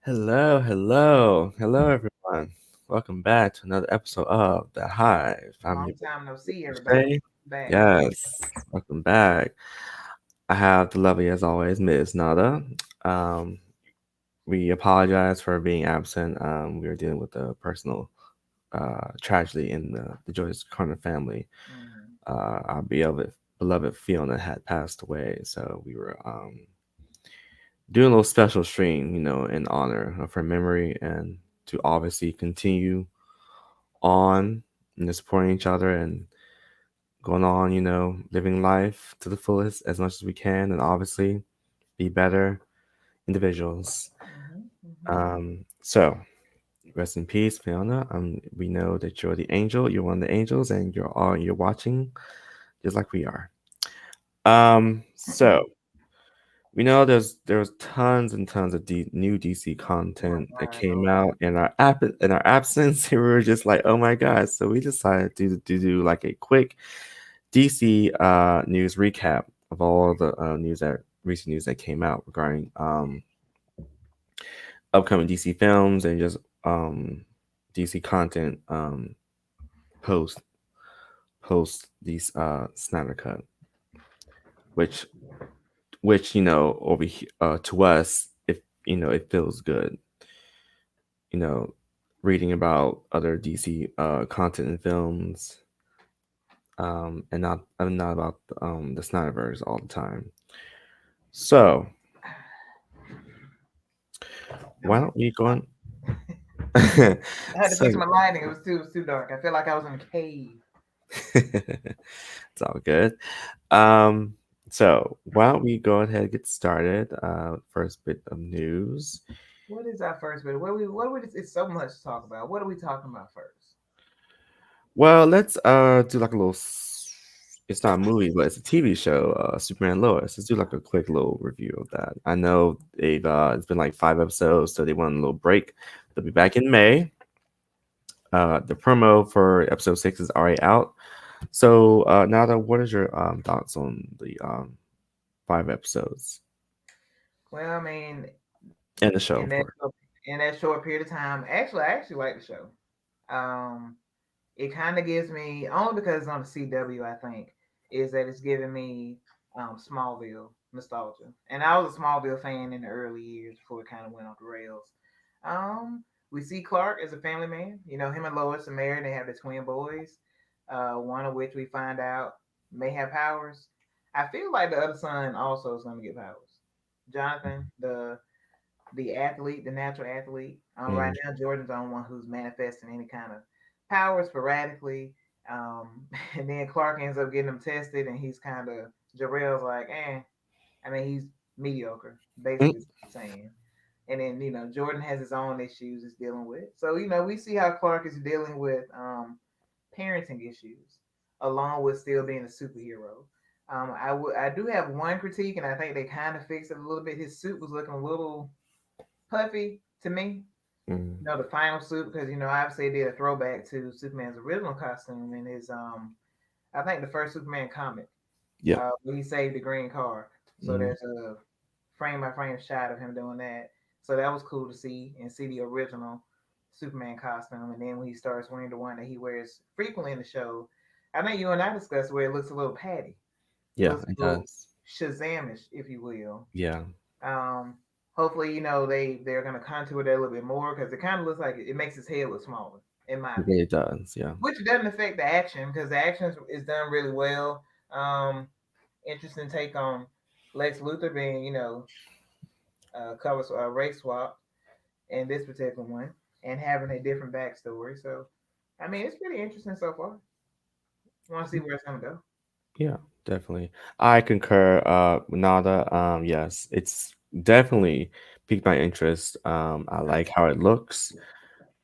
Hello, everyone. Welcome back to another episode of The Hive. I'm your Long time no see, everybody. Oshay. Back. Yes, welcome back. I have the lovely, as always, Miss Nata. Um, we apologize for being absent. We were dealing with a personal tragedy in the Joyce Carter family. Hmm. Our beloved Fiona had passed away, so we were doing a little special stream, in honor of her memory and to obviously continue on and supporting each other and going on, living life to the fullest as much as we can and obviously be better individuals. Hmm. Hmm. So rest in peace, Fiona. We know that you're the angel, you're one of the angels, and you're watching just like we are. So we know there's tons and tons of new DC content that My came Lord. out in our absence. We were just like, oh my god! So we decided to do like a quick DC news recap of all the recent news that came out regarding upcoming DC films and just DC content post post these Snyder Cut, which over to us, if it feels good, you know reading about other DC content and films, and not about the Snyderverse all the time. So why Okay. don't we go on? I had to So fix my lighting. It was too dark. I felt like I was in a cave. it's all good. Um, so why don't we go ahead and get started? First bit of news. What is our first bit? What we it's so much to talk about. What are we talking about first? Well, let's do like a little. It's not a movie, but it's a TV show. Superman Lois. Let's do like a quick little review of that. I know it's been like 5 episodes, so they want a little break. They'll be back in May. The promo for episode 6 is already out. So, Nada, what is your thoughts on the 5 episodes Well, I mean, and the show, in of that course? in that short period of time, I actually like the show. It kind of gives me only because it's on the CW. I think is that it's giving me Smallville nostalgia, and I was a Smallville fan in the early years before it kind of went off the rails. We see Clark as a family man. You know, him and Lois are married. They have the twin boys, one of which we find out may have powers. I feel like the other son also is going to get powers. Jonathan, the athlete, the natural athlete. Right Mm. now, Jordan's the only one who's manifesting any kind of power sporadically. And then Clark ends up getting him tested, and he's kind of Jarrell's like, eh. I mean, he's mediocre, Mm. basically is what he's saying. And then Jordan has his own issues he's dealing with. So we see how Clark is dealing with parenting issues, along with still being a superhero. I do have one critique, and I think they kind of fixed it a little bit. His suit was looking a little puffy to me. Mm. The final suit because obviously they did a throwback to Superman's original costume in his I think the first Superman comic Yep. where he saved the green car. So Mm. there's a frame by frame shot of him doing that. So that was cool to see and see the original Superman costume. And then when he starts wearing the one that he wears frequently in the show, I think you and I discussed where it looks a little patty, Yeah, looks it a little does. Shazamish, if you will. Yeah, Um, hopefully, they're gonna contour that a little bit more because it kind of looks like it makes his head look smaller, in my it really opinion. does. Yeah. Which doesn't affect the action because the action is done really well. Um, Interesting take on Lex Luthor being covers race swap in this particular one and having a different backstory. So, I mean, it's pretty interesting so far. Want to see where it's gonna go. Yeah, definitely. I concur, Nada. Yes, it's definitely piqued my interest. I like how it looks.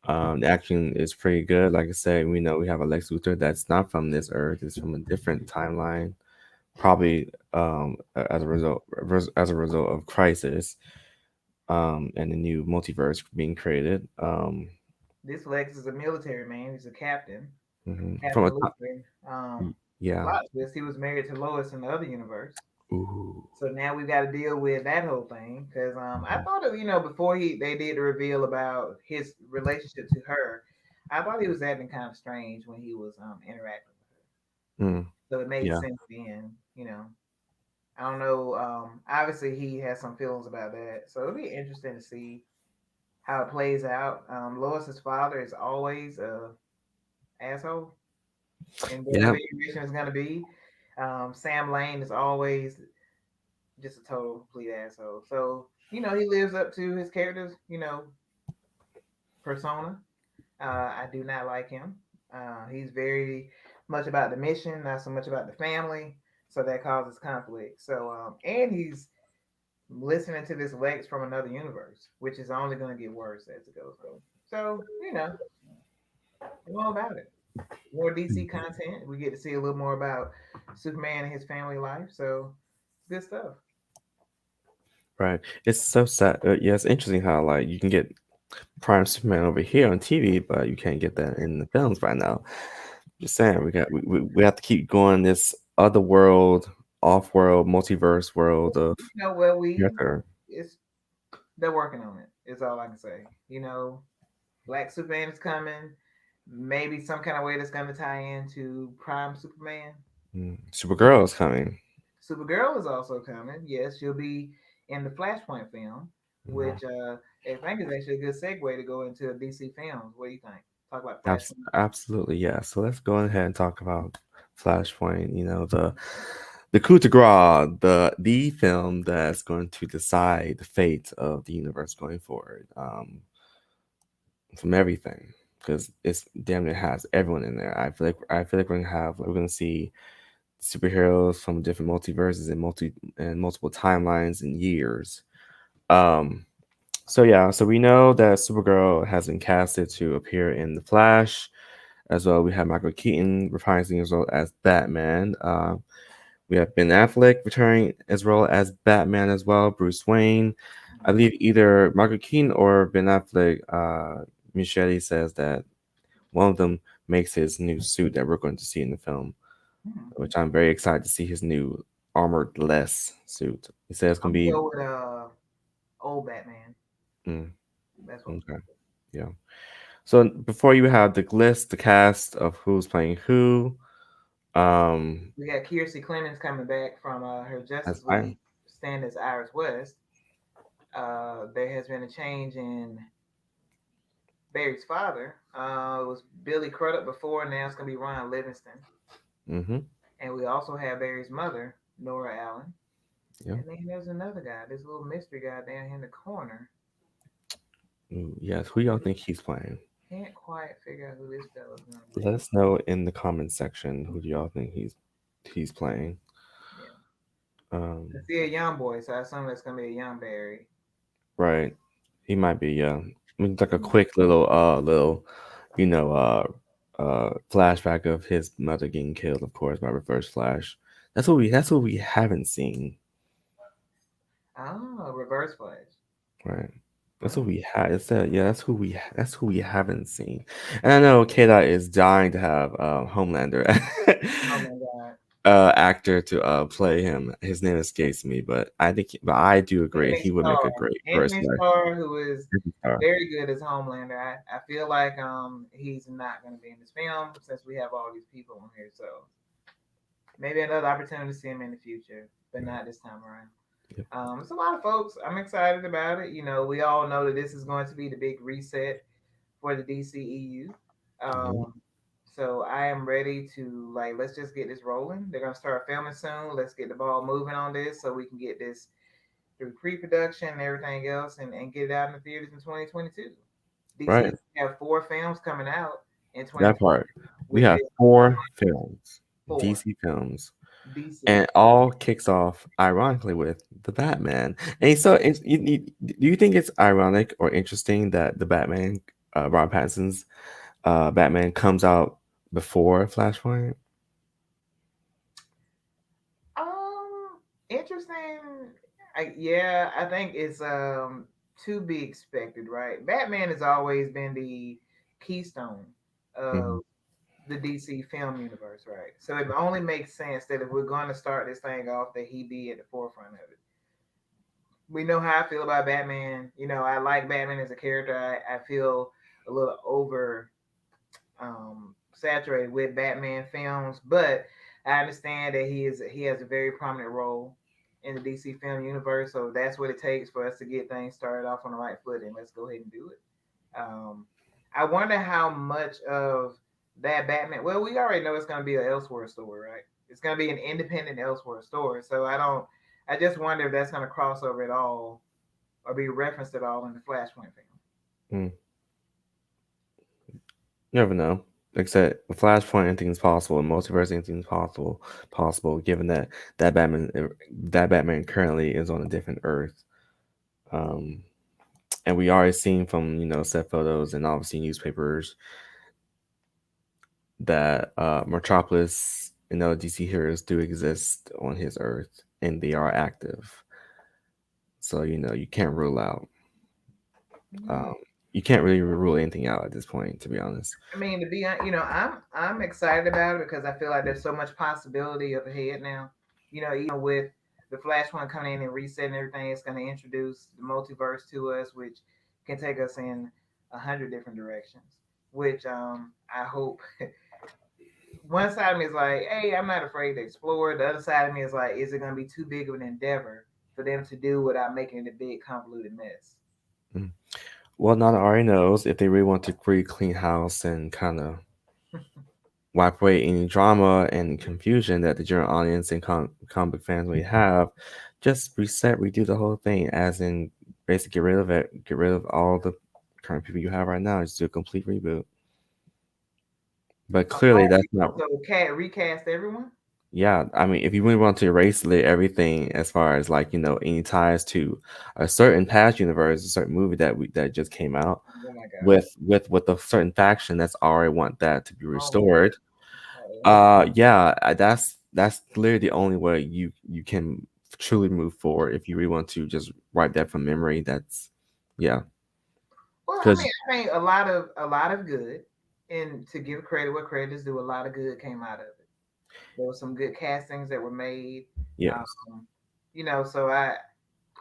The action is pretty good. Like I said, we know we have a Lex Luthor that's not from this earth; it's from a different timeline. Probably as a result of Crisis, and the new multiverse being created. This Lex is a military man. He's a captain, From Captain a Luthor. yeah, Plot twist: he was married to Lois in the other universe. Ooh. So now we've got to deal with that whole thing because I Mhm. thought of before they did the reveal about his relationship to her, I thought he was acting kind of strange when he was interacting with her. Mm. So it made Yeah. sense then. I don't know. Obviously he has some feelings about that, so it'll be interesting to see how it plays out. Lois's father is always a asshole, and Yeah. whatever iteration is gonna be, Sam Lane is always just a total complete asshole. So he lives up to his character's persona. I do not like him. He's very much about the mission, not so much about the family. So that causes conflict. So and he's listening to this Lex from another universe, which is only going to get worse as it goes on. So I'm all about it. More DC Mhm. content. We get to see a little more about Superman and his family life. So it's good stuff. Right. It's so sad. Yeah, it's interesting how like you can get Prime Superman over here on TV, but you can't get that in the films right now. Just saying, we have to keep going this other world, off world, multiverse world of Well, character. it's they're working on it. Is all I can say. Black Superman is coming. Maybe some kind of way that's going to tie into Prime Superman. Supergirl is coming. Supergirl is also coming. Yes, she'll be in the Flashpoint film, Mm, which I think is actually a good segue to go into DC films. What do you think? Talk about Flashpoint. absolutely, yeah. So let's go ahead and talk about Flashpoint. The coup de grace, the film that's going to decide the fate of the universe going forward. From everything, because it's damn near has everyone in there. I feel like we're gonna see superheroes from different multiverses and multiple timelines and years. Um, so yeah, so we know that Supergirl has been casted to appear in The Flash as well. We have Michael Keaton reprising his role as Batman. We have Ben Affleck returning his role as Batman as well. Bruce Wayne. I Mhm. believe either Michael Keaton or Ben Affleck. Michetti says that one of them makes his new suit that we're going to see in the film, Mhm. which I'm very excited to see his new armored less suit. He says it's I'm gonna gonna be go with old Batman. mm, That's what I'm okay, going with. yeah. So before you have the list, the cast of who's playing who, um, We got Kiersey Clemens coming back from her as Justice I, League stand as Iris West. There has been a change in Barry's father. It was Billy Crudup before, now it's gonna be Ron Livingston. mm-hmm, And we also have Barry's mother, Nora Allen. yeah, And then there's another guy, this little mystery guy down here in the corner. ooh, yes. Who y'all think he's playing? Can't quite figure out who this fella's gonna Let be. us know in the comment section who do y'all think he's playing. Yeah. Um, I see a young boy, so I assume that's gonna be a young Barry. right, he might be. Yeah, I mean, like a quick little flashback of his mother getting killed, of course, by Reverse Flash. That's what we haven't seen, Oh, Reverse Flash. right? That's what Oh, we had. It's that yeah, that's who we haven't seen. And I know Kayla is dying to have Homelander oh my God. actor to play him. His name escapes me, but I do agree he would make a great first Anthony Starr, who is star. very good as Homelander. I feel like he's not gonna be in this film since we have all these people on here. So maybe another opportunity to see him in the future, but not this time around. Yep. It's a lot of folks. I'm excited about it. We all know that this is going to be the big reset for the DCEU. Yep. Um, so I am ready to let's just get this rolling. They're gonna start filming soon. Let's get the ball moving on this so we can get this through pre-production and everything else, and get it out in the theaters in 2022. DC Right. have 4 films coming out in That 2020, part. We which have is four films, four DC films, DC. and it all kicks off ironically with the Batman. And so, do you think it's ironic or interesting that the Batman, Robert Pattinson's Batman, comes out before Flashpoint? Interesting. Yeah, I think it's to be expected, right? Batman has always been the keystone Hmm. of the DC film universe, right? So it only makes sense that if we're going to start this thing off, that he be at the forefront of it. We know how I feel about Batman. You know, I like Batman as a character. I feel a little over saturated with Batman films, but I understand that he has a very prominent role in the DC film universe. So that's what it takes for us to get things started off on the right foot, and let's go ahead and do it. Um, I wonder how much of that Batman. Well, we already know it's going to be an Elseworld story, right? It's going to be an independent Elseworld story. So I don't. I just wonder if that's going to cross over at all or be referenced at all in the Flashpoint film. Mm. You never know. Except with Flashpoint, anything's possible. In multiverse, anything's possible. Possible, given that that Batman, that Batman currently is on a different Earth. Um, and we already seen from set photos and obviously newspapers that Metropolis and other DC heroes do exist on his Earth, and they are active. So you can't rule out. Mm. Um, you can't really rule anything out at this point, to be honest. I mean, to be honest, I'm excited about it because I feel like there's so much possibility up ahead now. You know, even with the Flashpoint coming in and resetting everything, it's going to introduce the multiverse to us, which can take us in 100 different directions. Which I hope one side of me is like, hey, I'm not afraid to explore. The other side of me is like, is it going to be too big of an endeavor for them to do without making it a big convoluted mess? Mm. Well, Nata already knows if they really want to create clean house and kind of wipe away any drama and confusion that the general audience and comic book fans may have, just reset, redo the whole thing, as in basically get rid of it, get rid of all the current people you have right now, just do a complete reboot. But clearly, that's not. So cat recast everyone. Yeah, I mean, if you really want to erase everything as far as like any ties to a certain past universe, a certain movie that just came out Oh my god. with a certain faction that's already want that to be Oh my god. restored. Oh, Yeah, that's clearly the only way you can truly move forward if you really want to just wipe that from memory. That's yeah, well, I because mean, I think a lot of good, and to give credit where credit is due, a lot of good came out of it. There were some good castings that were made. yes, Um, so but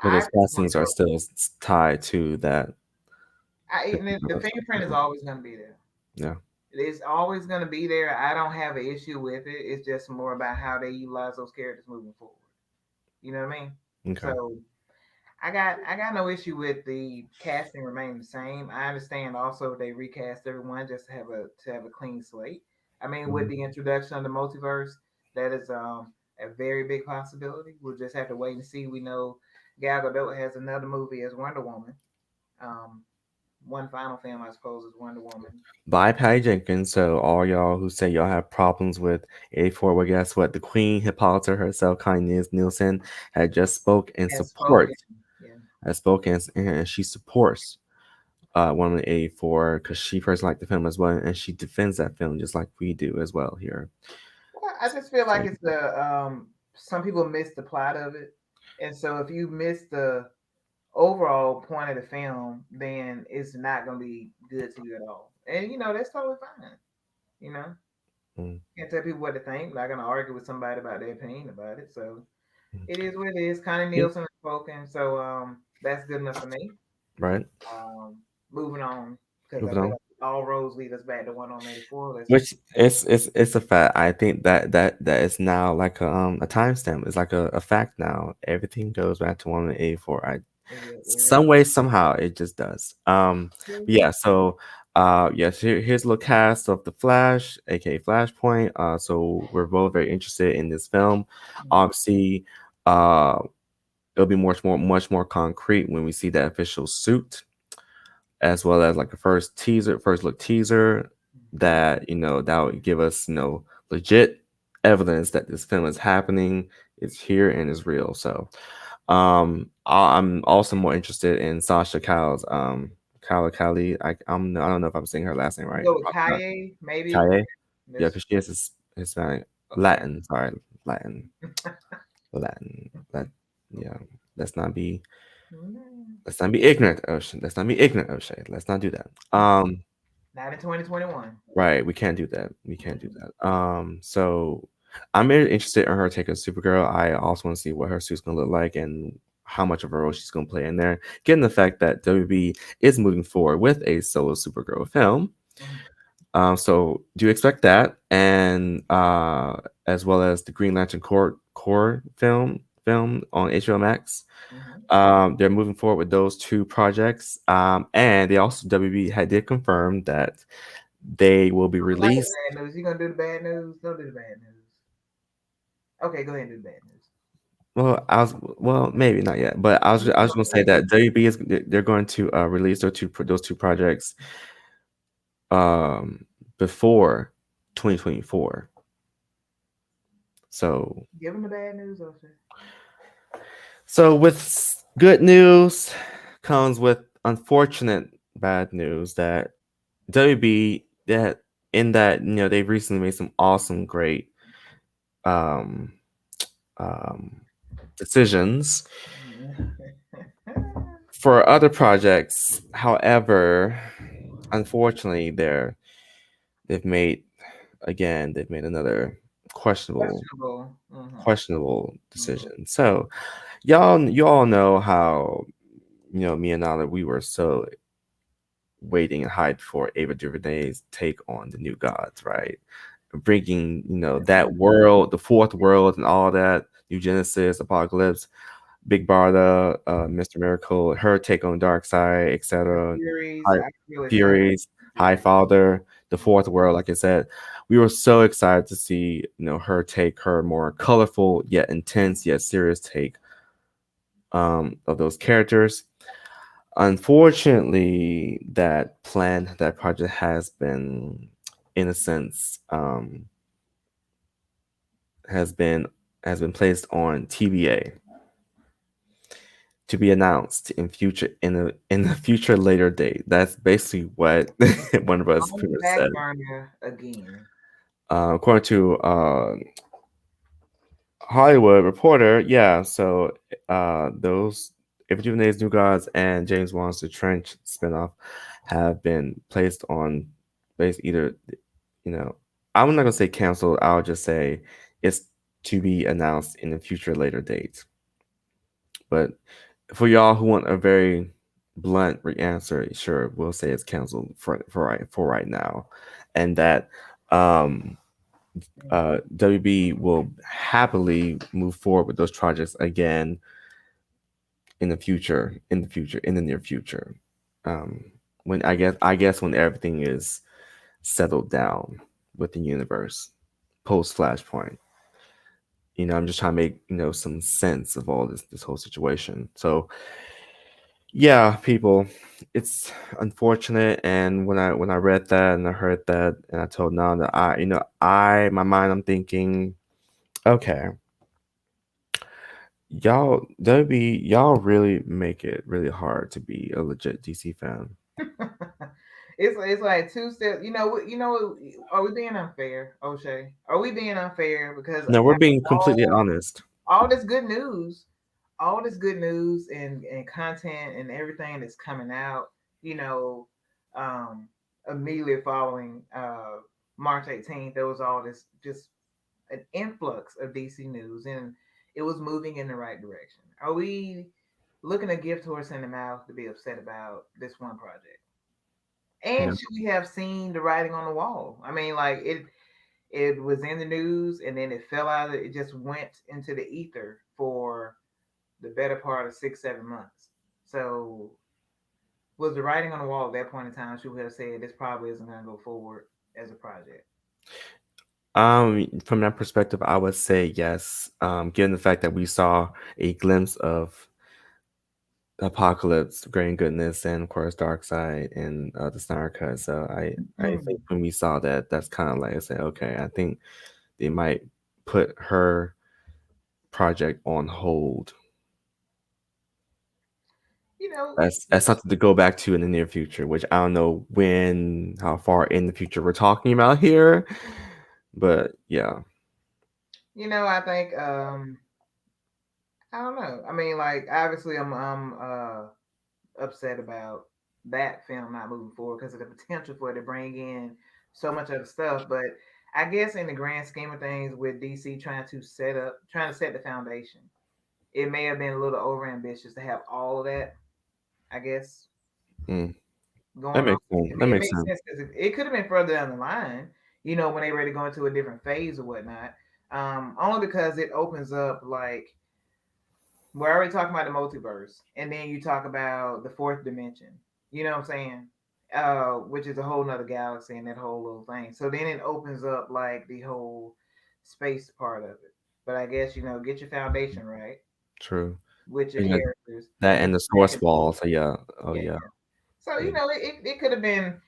I those just want castings are still tied to that and the particular fingerprint is story. always going to be there. Yeah. It's always going to be there. I don't have an issue with it. It's just more about how they utilize those characters moving forward. You know what I mean? Okay. So I got no issue with the casting remaining the same. I understand also they recast everyone just to have a clean slate. I mean, with Mhm. the introduction of the multiverse, that is a very big possibility. We'll just have to wait and see. We know Gal Gadot has another movie as Wonder Woman. Um, one final film, I suppose, is Wonder Woman. Bye, Patty Jenkins. So all y'all who say y'all have problems with 84, well, guess what? The Queen Hippolyta herself, Connie Nielsen, had just spoke in Has support. spoken. Yeah. Has spoken and she supports Woman 84 because she personally liked the film as well, and she defends that film just like we do as well here. Well, I just feel So like it's the some people miss the plot of it, and so if you miss the overall point of the film, then it's not going to be good to you at all. And that's totally fine. You know, mm, can't tell people what to think. Not going to argue with somebody about their opinion about it. So mm. it is what it is. Connie Yeah, Nielsen has spoken, so that's good enough for me. right. Um, moving on because I Moving feel on. like all roads lead us back to 184. Let's Which it's a fact. I think that is now like a timestamp. It's like a fact now. Everything goes back to 184. I it some way somehow it just does. really Yeah. So yes, here's a little cast of the Flash, aka Flashpoint. So we're both very interested in this film. Mhm. Obviously, uh, it'll be much more concrete when we see the official suit, as well as like a first look teaser that that would give us legit evidence that this film is happening, it's here, and is real. So I'm also more interested in Sasha Cal's Kali. I don't know if I'm saying her last name You right. go with Kaye, maybe. Kaye. Yeah, That's because she has this Hispanic okay. Latin. Sorry, Latin. Latin. That yeah. Let's not be Mm. let's not be ignorant, Ocean. Let's not be ignorant, O'Shea. Let's not do that. Not in 2021. Right, we can't do that. We can't do Mm-mm. that. So I'm very interested in her take as Supergirl. I also want to see what her suit's gonna look like and how much of a role she's gonna play in there. Given the fact that WB is moving forward with a solo Supergirl film. Mhm. So do you expect that? And as well as the Green Lantern core film on HBO Max. Mhm. They're moving forward with those two projects. And they also WB did confirm that they will be I don't like the released. bad news. You gonna do the bad news? Don't do the bad news. Okay, go ahead and do the bad news. Well, maybe not yet, but I was No, gonna go say ahead. that WB is they're going to release those two projects um before 2024. So Give them the bad news, Oshay. with good news comes with unfortunate bad news that WB that in that they've recently made some awesome great um um decisions for other projects. However, unfortunately, they've made they've made another questionable Questionable. Mm-hmm. questionable Mm-hmm. decision. So you all know how me and Nala we were so waiting and hyped for Ava DuVernay's take on the New Gods, right? Bringing that world, the fourth world, and all that. New Genesis, Apocalypse, Big Barda, Mr. Miracle, her take on Dark Side, The etc. Furies. High I'm real excited. Furies, High Furies. Father, the Fourth World. Like I said, we were so excited to see her take her more colorful yet intense yet serious take of those characters. Unfortunately, that project has been, in a sense, has been has been placed on TBA to be announced in the future later date. That's basically what one of us On the pretty much back said. burner again. According to Hollywood Reporter, yeah. So those Ava DuVernay's New Gods and James Wan's The Trench spinoff have been placed on base either you know I'm not gonna say canceled. I'll just say it's to be announced in a future later date. But for y'all who want a very blunt answer, sure, we'll say it's canceled for right now, and that um, WB will happily move forward with those projects again in the near future. Um, when I guess when everything is settled down with the universe post Flashpoint. I'm just trying to make some sense of all this whole situation. So yeah, people, it's unfortunate. And when I read that and I heard that, and I told Nana, my mind, I'm thinking, okay, y'all really make it really hard to be a legit DC fan. It's like two steps. Are we being unfair, O'Shea? Are we being unfair? Because No, we're being completely all honest. all this good news, all this good news and content and everything that's coming out, you know, um, immediately following March 18th, there was all this just an influx of DC news, and it was moving in the right direction. Are we looking a gift horse in the mouth to be upset about this one project? And Yeah. should we have seen the writing on the wall? I mean, like it was in the news and then it fell out. It just went into the ether for the better part of 6, 7 months. So was the writing on the wall at that point in time? Should we have said this probably isn't going to go forward as a project? From that perspective, I would say yes. Given the fact that we saw a glimpse of Apocalypse, Great and Goodness, and of course Dark Side and the Snyder Cut. So I Hmm. think when we saw that, that's kind of like I said, okay, I think they might put her project on hold. You know, That's something to go back to in the near future, which I don't know how far in the future we're talking about here, but yeah, I think I don't know. I mean, like obviously I'm upset about that film not moving forward because of the potential for it to bring in so much other stuff. But I guess in the grand scheme of things, with DC trying to set the foundation, it may have been a little over ambitious to have all of that. I guess Mm, that going on. makes sense. That It makes makes sense. sense because it could have been further down the line, when they ready to go into a different phase or whatnot. Only because it opens up like we're already talking about the multiverse, and then you talk about the fourth dimension. You know what I'm saying? Which is a whole nother galaxy and that whole little thing. So then it opens up like the whole space part of it. But I guess get your foundation right True. with your You know, characters, that and then and the that source can wall. So yeah. Oh yeah. yeah. So Yeah. it could have been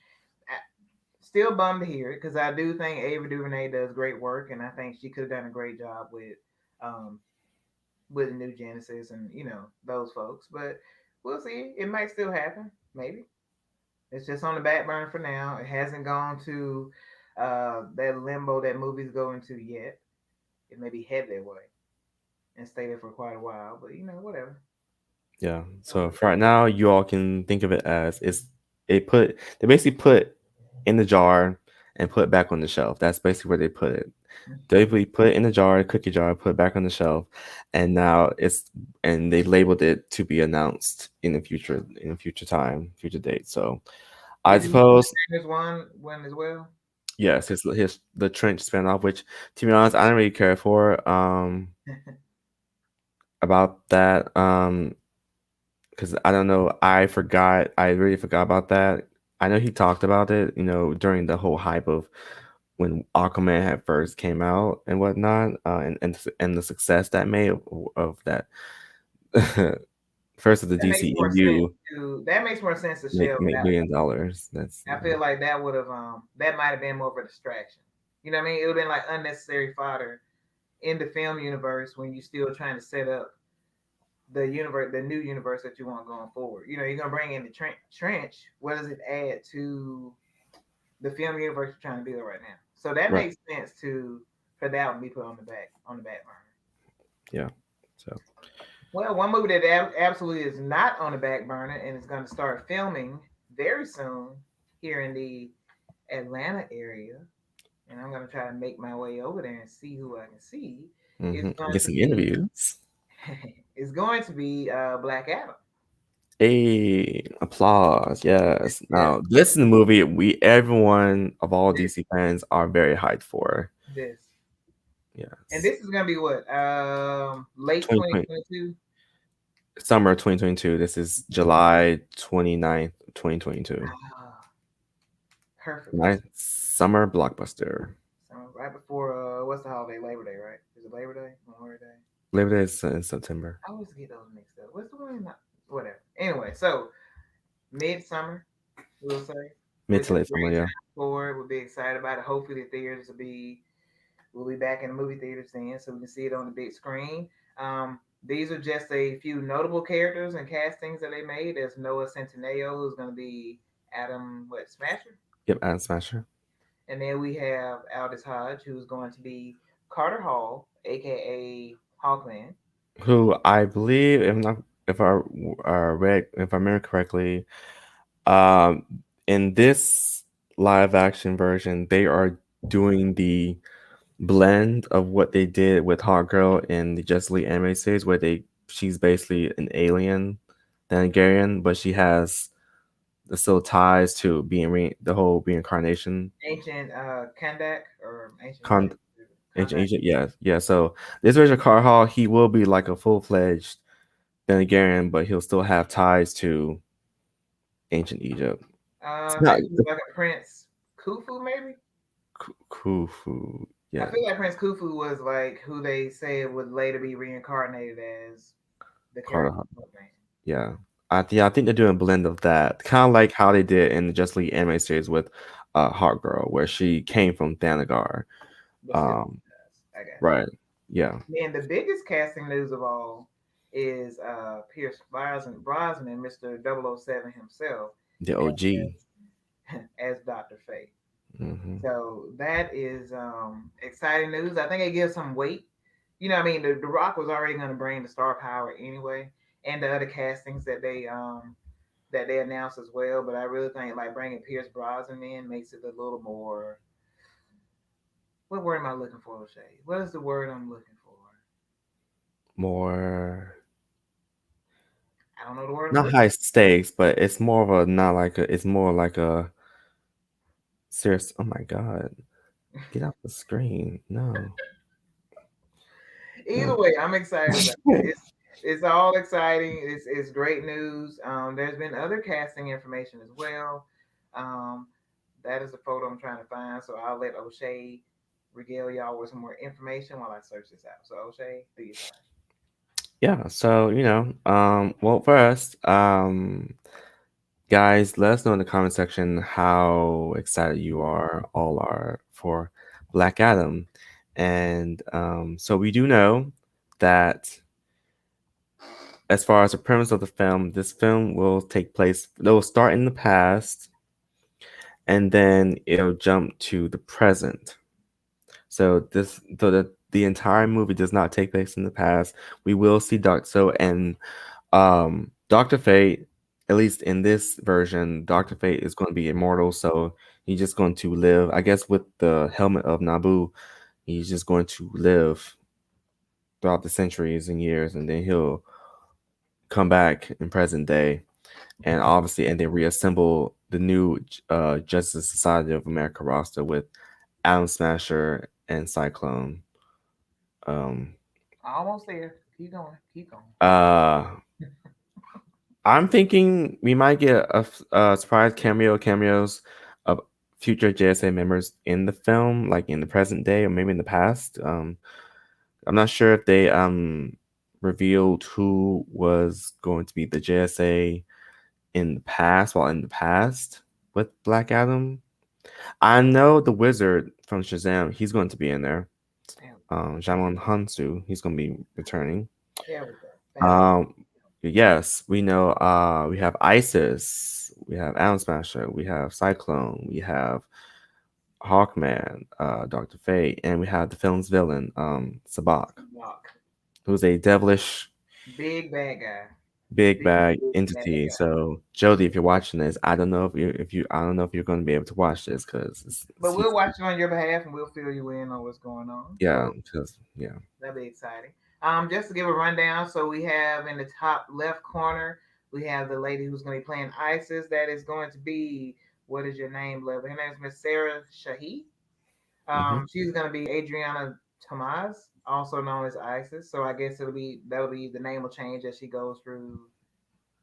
still bummed to hear it because I do think Ava DuVernay does great work, and I think she could have done a great job um with the new Genesis and those folks. But we'll see. It might still happen. Maybe it's just on the back burner for now. It hasn't gone to that limbo that movies go into yet. It may be head their way and stay there for quite a while. But whatever. Yeah. So, So for right now, you all can think of it as they basically put in the jar and put it back on the shelf. That's basically where they put it. They put it in the jar, cookie jar, put it back on the shelf, and now they labeled it to be announced in a future time, future date. So I did you see suppose this one as well? yes, his the trench spinoff, which to be honest, I don't really care for about that. Because I don't know, I really forgot about that. I know he talked about it, during the whole hype of when Aquaman had first came out and whatnot, and the success that made of that first of the That makes more sense DCEU to make shell $1 billion. That's I feel like that might have been more of a distraction. You know what I mean? It would have been like unnecessary fodder in the film universe when you're still trying to set up the new universe that you want going forward. You're gonna bring in the trench. What does it add to the film universe you're trying to build right now? So that right. makes sense for that one to be put on the back burner. Yeah. So Well, one movie that absolutely is not on the back burner and is going to start filming very soon here in the Atlanta area, and I'm gonna try to make my way over there and see who I can see. Is going get to some be interviews. Black Adam. A applause. Yes. Yes, Now this is the movie we everyone of all DC fans are very hyped for. this, and Yes. this is gonna be what late 2020 2022. summer 2022. This is July 29th, 2022. Ah, perfect. Nice summer blockbuster. So right before what's the holiday? Labor Day, right? Is it Labor Day? Memorial Day? Labor Day is in September. I always get those mixed up. What's the one? Whatever. Anyway, so midsummer, we'll say, Mid which to is late a summer, great yeah. time for it. We'll be excited about it. Hopefully, the theaters we'll be back in the movie theaters then, so we can see it on the big screen. These are just a few notable characters and castings that they made. There's Noah Centineo, who's going to be Adam Smasher, Yep, Adam Smasher. and then we have Aldous Hodge, who's going to be Carter Hall, aka Hawkman. Who I believe, if I read, if I remember correctly, um, in this live action version, they are doing the blend of what they did with Hot Girl in the Justice League anime series, where she's basically an alien, Thanagarian, but she has the still ties to the whole reincarnation Ancient Kandak or ancient con ancient Kandak. Egypt. Yeah, yeah. So this version of Carl Hall, he will be like a full fledged Thanagarian, but he'll still have ties to ancient Egypt. It's So not he's like a Prince Khufu, maybe. Khufu. I Yeah, feel like Prince Khufu was like who they said would later be reincarnated as the Carl character Hall. of Man. Yeah. I think they're doing a blend of that, kind of like how they did in the Just League anime series with Heart Girl, where she came from Thanagar. But still, Um, I got right. Yeah. you. And the biggest casting news of all is Pierce Brosnan, Mr. 007 himself, The OG. as Dr. Fate. Hmm. So that is exciting news. I think it gives some weight. I mean, the Rock was already going to bring the star power anyway, and the other castings that they announced as well. But I really think like bringing Pierce Brosnan in makes it a little more. What word am I looking for, Shay? What is the word I'm looking for? More I don't know the word I'm not looking. high stakes, but it's more of a not like a. It's more like a serious. Oh my god! Get off the screen! No, Either no. way, I'm excited about it. It's all exciting. It's great news. There's been other casting information as well. Um, that is a photo I'm trying to find, so I'll let Oshay regale y'all with some more information while I search this out. So Oshay, do your thing. Yeah. So well, first, guys, let us know in the comment section how excited you all are for Black Adam. And so we do know that as far as the premise of the film, this film will take place, it will start in the past and then it'll jump to the present. So the entire movie does not take place in the past. We will see Dr. Fate, at least in this version, Dr. Fate is going to be immortal, so he's just going to live. I guess with the helmet of Nabu, he's just going to live throughout the centuries and years, and then he'll come back in present day, and obviously, and then reassemble the new Justice Society of America roster with Atom Smasher and Cyclone. Um, Almost there. Keep going. Keep going. uh, I'm thinking we might get a surprise cameos of future JSA members in the film, like in the present day or maybe in the past. I'm not sure if they revealed who was going to be the JSA in the past, while in the past with Black Adam. I know the Wizard from Shazam. He's going to be in there. There we Jamon Hansu. He's going to be returning. there we go. Found it. Um, yes, we know. We have Isis, we have Atom Smasher, we have Cyclone, we have Hawkman, Doctor Fate, and we have the film's villain, Sabak, Lock. who's a devilish, Big bad guy. big Big, bad big bad entity. guy. So, Jody, if you're watching this, I don't know if you I don't know if you're going to be able to watch this because But we'll watch it on your behalf and we'll fill you in on what's going on. yeah, So because yeah, that'll be exciting. Just to give a rundown, so we have in the top left corner, we have the lady who's going to be playing Isis. That is going to be, what is your name, love? Her name is Miss Sarah Shahi. hmm She's going to be Adriana Tomaz, also known as Isis. So I guess that'll be the name will change as she goes through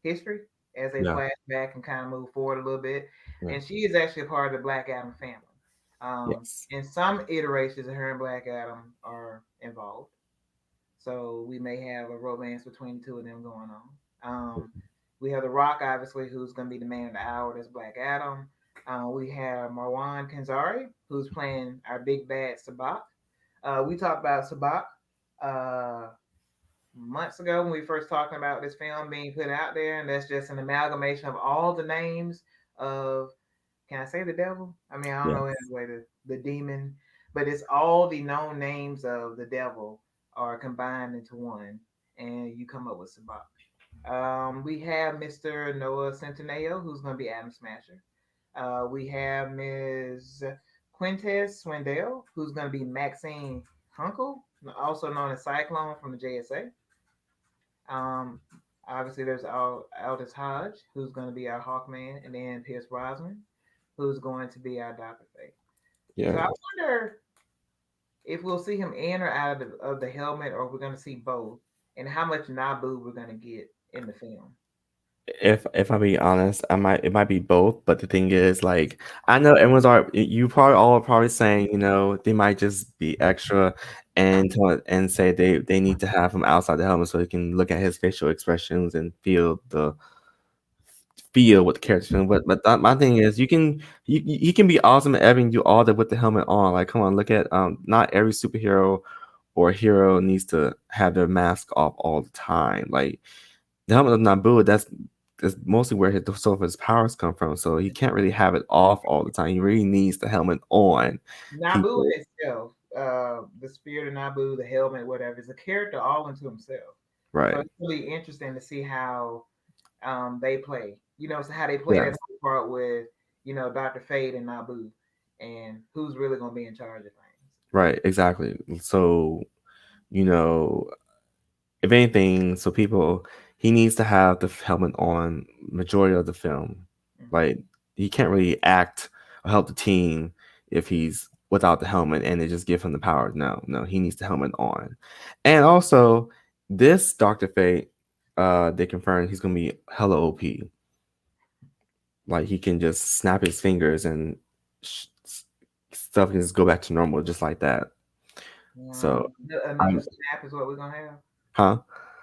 history as they yeah, flash back and kind of move forward a little bit. yeah, And she is actually a part of the Black Adam family. yes, In some iterations of her and Black Adam are involved. So we may have a romance between the two of them going on. We have The Rock, obviously, who's going to be the man of the hour. That's Black Adam. We have Marwan Kenzari, who's playing our big bad Sabak. We talked about Sabak uh, months ago when we first talking about this film being put out there, and that's just an amalgamation of all the names of. Can I say the devil? I mean, I don't yeah, know any way the demon, but it's all the known names of the devil are combined into one, and you come up with Sabak. We have Mr. Noah Centineo, who's going to be Adam Smasher. We have Ms. Quintez Swindell, who's going to be Maxine Hunkel, also known as Cyclone from the JSA. Obviously, there's Aldous Hodge, who's going to be our Hawkman, and then Pierce Brosnan, who's going to be our Dr. Fate. yeah. So I wonder if we'll see him in or out of the helmet, or we're going to see both, and how much Nabu we're going to get in the film. If I be honest, it might be both, but the thing is, like, I know everyone's you probably all are probably saying, they might just be extra and say they need to have him outside the helmet so they can look at his facial expressions and feel what the character's feeling. But my thing is, he can be awesome at everything you all that with the helmet on. Like, come on, look at not every superhero or hero needs to have their mask off all the time. Like the helmet of Naboo, that's mostly where the source of his powers come from. So he can't really have it off all the time. He really needs the helmet on. Nabu People, itself, the spirit of Nabu, the helmet, whatever, is a character all into himself. So right? it's really interesting to see how they play. So how they play that Yes, whole part with, Dr. Fate and Nabu, and who's really gonna be in charge of things. right, exactly. So, you know, if anything, so people, he needs to have the helmet on majority of the film. Mm-hmm. Like he can't really act or help the team if he's without the helmet and they just give him the power. No, no, he needs the helmet on. And also, this Doctor Fate, they confirmed he's gonna be hella OP. Like he can just snap his fingers and stuff can just go back to normal just like that. So, Another I'm, snap is what we're gonna have. huh?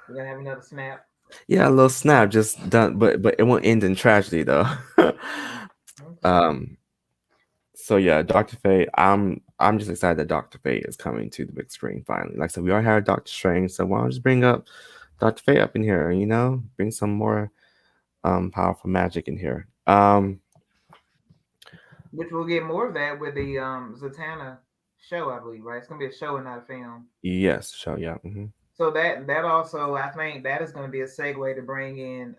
We're gonna have another snap. Yeah, a little snap just done, but it won't end in tragedy though. Okay. um, so yeah, Doctor Fate. I'm just excited that Doctor Fate is coming to the big screen finally. Like I said, we already had Doctor Strange, so why don't we just bring up Doctor Fate up in here? Bring some more powerful magic in here. Which we'll get more of that with the Zatanna show, I believe, right? It's gonna be a show and not a film. Yes, show yeah, So that also, I think that is going to be a segue to bring in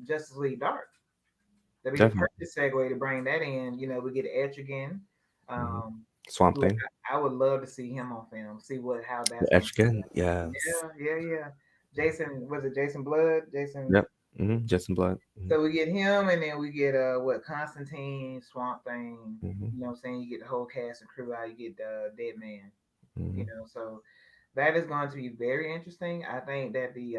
Justice League Dark. That'd be the definitely. perfect segue to bring that in. We get Edge again. hmm Um, Swamp who Thing, I would love to see him on film. See how the that's going Edge to again. play Yes. out. Yeah, yeah, yeah. Jason, was it Jason Blood? Jason. Yep. Justin Blood. So we get him, and then we get Constantine, Swamp Thing. Hmm You know what I'm saying? You get the whole cast and crew out. You get Dead Man. hmm So that is going to be very interesting. I think that the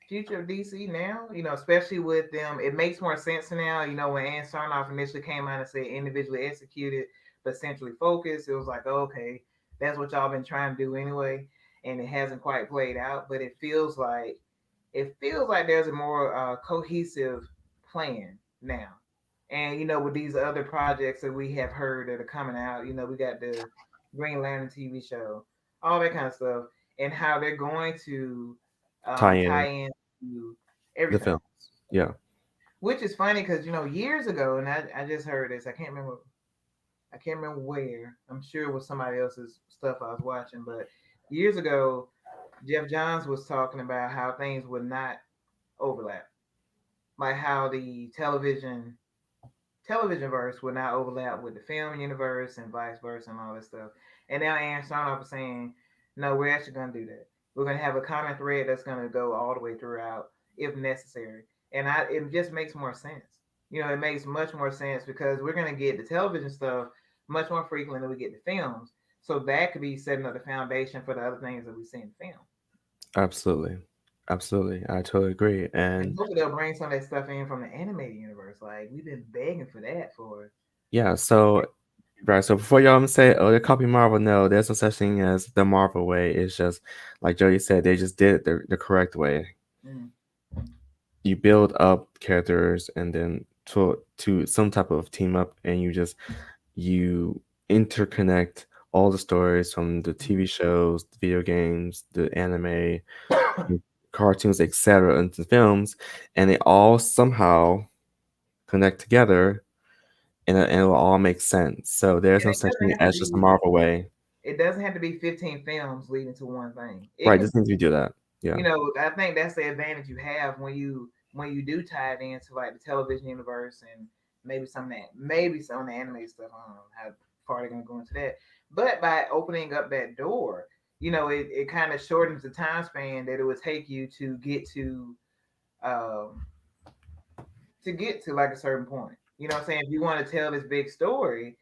future of DC now, especially with them, it makes more sense now. When Ann Sarnoff initially came out and said individually executed but centrally focused, it was like, oh, okay, that's what y'all been trying to do anyway, and it hasn't quite played out. But it feels like there's a more cohesive plan now. And with these other projects that we have heard that are coming out, we got the Green Lantern TV show, all that kind of stuff, and how they're going to Tie tie in in to the everything. films. Yeah. Which is funny because years ago, and I just heard this. I can't remember where. I'm sure it was somebody else's stuff I was watching, but years ago, Jeff Johns was talking about how things would not overlap, like how the television verse would not overlap with the film universe and vice versa and all that stuff. And now Aaron Starnoff is saying, no, we're actually going to do that. We're going to have a common thread that's going to go all the way throughout if necessary. And it just makes more sense. It makes much more sense because we're going to get the television stuff much more frequently than we get the films. So that could be setting up the foundation for the other things that we see in film. Absolutely. Absolutely. I totally agree. And And hopefully they'll bring some of that stuff in from the animated universe. Like we've been begging for that for. yeah, so right, so before y'all say, "Oh, they copy Marvel," no, there's no such thing as the Marvel way. It's just like Jody said, they just did it the correct way. Mm. You build up characters and then to some type of team up, and you interconnect all the stories from the TV shows, the video games, the anime, the cartoons, etc., into films, and they all somehow connect together, and it will all make sense. So there's And no it such doesn't thing have to as just the be Marvel way. it doesn't have to be 15 films leading to one thing. It Right, can just need to do that. Yeah, I think that's the advantage you have when you do tie it into like the television universe and maybe some of the anime stuff. I don't know how far they're gonna go into that. But by opening up that door, it kind of shortens the time span that it would take you um to get to like a certain point. You know what I'm saying? If you want to tell this big story,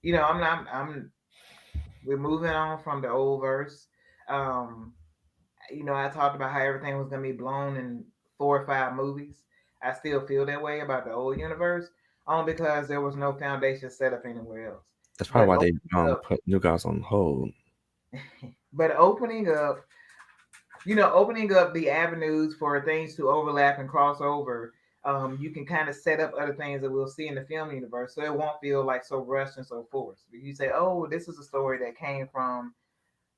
I'm not I'm we're moving on from the old verse. Um, I talked about how everything was gonna be blown in 4 or 5 movies. I still feel that way about the old universe, only because there was no foundation set up anywhere else. that's probably But why they opening up, put New Gods on hold. but opening up the avenues for things to overlap and cross over, you can kind of set up other things that we'll see in the film universe, so it won't feel like so rushed and so forced. You say, "Oh, this is a story that came from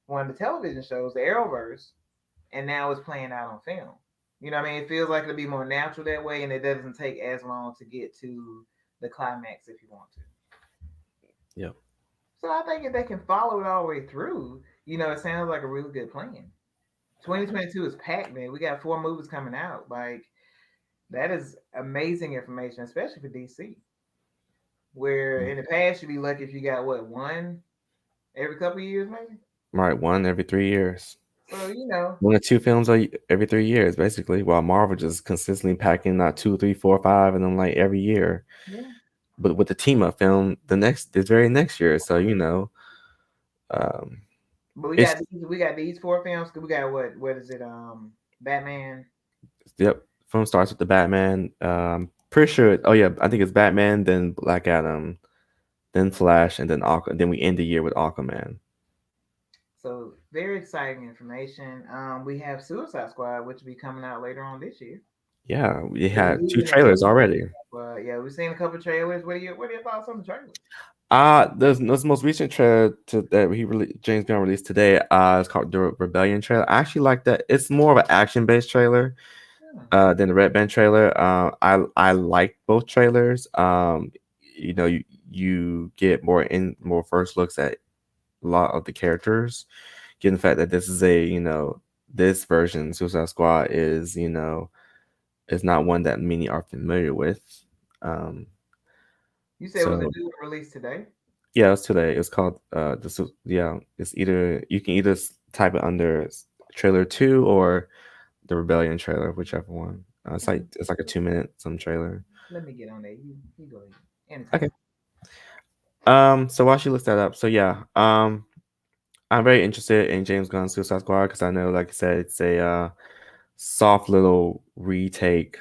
one of the television shows, the Arrowverse, and now it's playing out on film." You know what I mean? It feels like it'll be more natural that way, and it doesn't take as long to get to the climax if you want to. Yeah, So I think if they can follow it all the way through, it sounds like a really good plan. 2022 is packed, man. We got 4 movies coming out. Like That is amazing information, especially for DC, where in the past you'd be lucky if you got what one every couple of years, maybe. Right, one every 3 years. So you know, 1 or 2 films every 3 years, basically. While Marvel just consistently packing out two, three, four, five, and then like every year. yeah. But with the team up film, this very next year. So um, But it's we got these four films. 'Cause we got what is it? Batman. yep. Film starts with the Batman. Pretty sure. Oh yeah, I think it's Batman, then Black Adam, then Flash, and then Aqua. Then we end the year with Aquaman. So very exciting information. We have Suicide Squad, which will be coming out later on this year. Yeah, we So we're had two moving into trailers already. yeah, we've seen a couple trailers. What are your thoughts on the trailers? There's the most recent trailer that James Gunn released today. It's called the Rebellion trailer. I actually like that. It's more of an action based trailer Yeah. than the Red Band trailer. I like both trailers. You get more first looks at a lot of the characters. Given the fact that this is this version Suicide Squad is not one that many are familiar with. Um, You said it was a so new one released today. yeah, it's today. It's called It's either you can either type it under trailer two or the Rebellion trailer, whichever one. Okay. It's like a 2 minute some trailer. Let me get on there. You go ahead. Okay. Anytime. So while she looks that up, so yeah, I'm very interested in James Gunn's Suicide Squad because I know, like I said, it's a soft little retake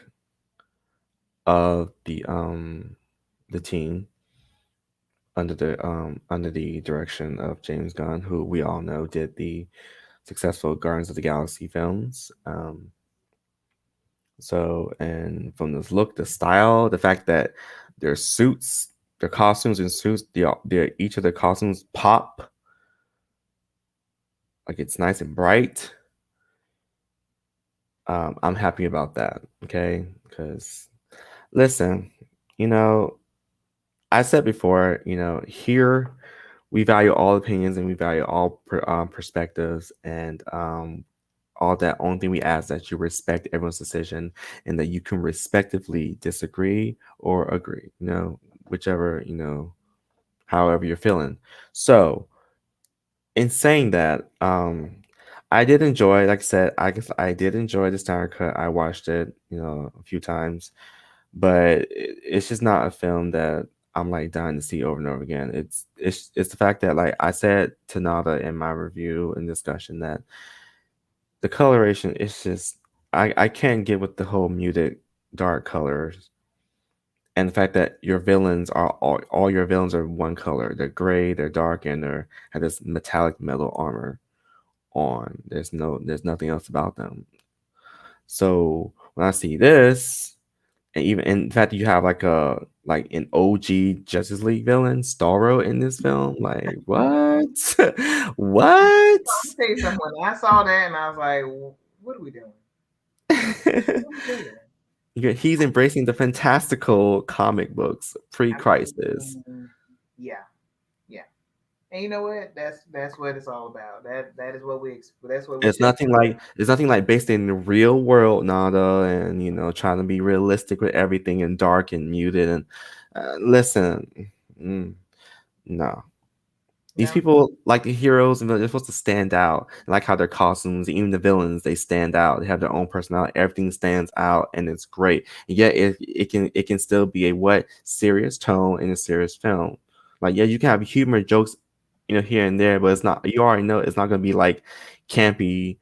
of the team under the direction of James Gunn, who we all know did the successful Guardians of the Galaxy films. And from this look, the style, the fact that their suits, their costumes and suits, each of their costumes pop like it's nice and bright. I'm happy about that. Okay, because listen, you know, I said before, here we value all opinions and we value all perspectives and all that. Only thing we ask that you respect everyone's decision and that you can respectively disagree or agree. Whichever however you're feeling. So, in saying that, I did enjoy. Like I said, I guess I did enjoy the Snyder Cut. I watched it, a few times, but it's just not a film that I'm like dying to see over and over again. It's the fact that, like I said to Nata in my review and discussion, that the coloration is just I can't get with the whole muted dark colors and the fact that your villains are all your villains are one color. They're gray, they're dark, and they have this metallic metal armor on. There's nothing else about them. So when I see this, and even in fact you have like an OG Justice League villain, Starro, in this film, like what? What? I'll tell you something. When I saw that, and I was like, "What are we doing? What are we doing?" Yeah, he's embracing the fantastical comic books I pre-crisis. mean, yeah, yeah. And you know what? That's what it's all about. That is what that's what we should. It's nothing like based in the real world, Nada, and trying to be realistic with everything and dark and muted. And listen, mm, no, these No, people, like the heroes, and they're supposed to stand out. I like how their costumes, even the villains, they stand out. They have their own personality. Everything stands out, and it's great. And yet, it can still be a serious tone in a serious film. Like, yeah, you can have humor jokes, here and there, but it's not. You already know it's not gonna be like campy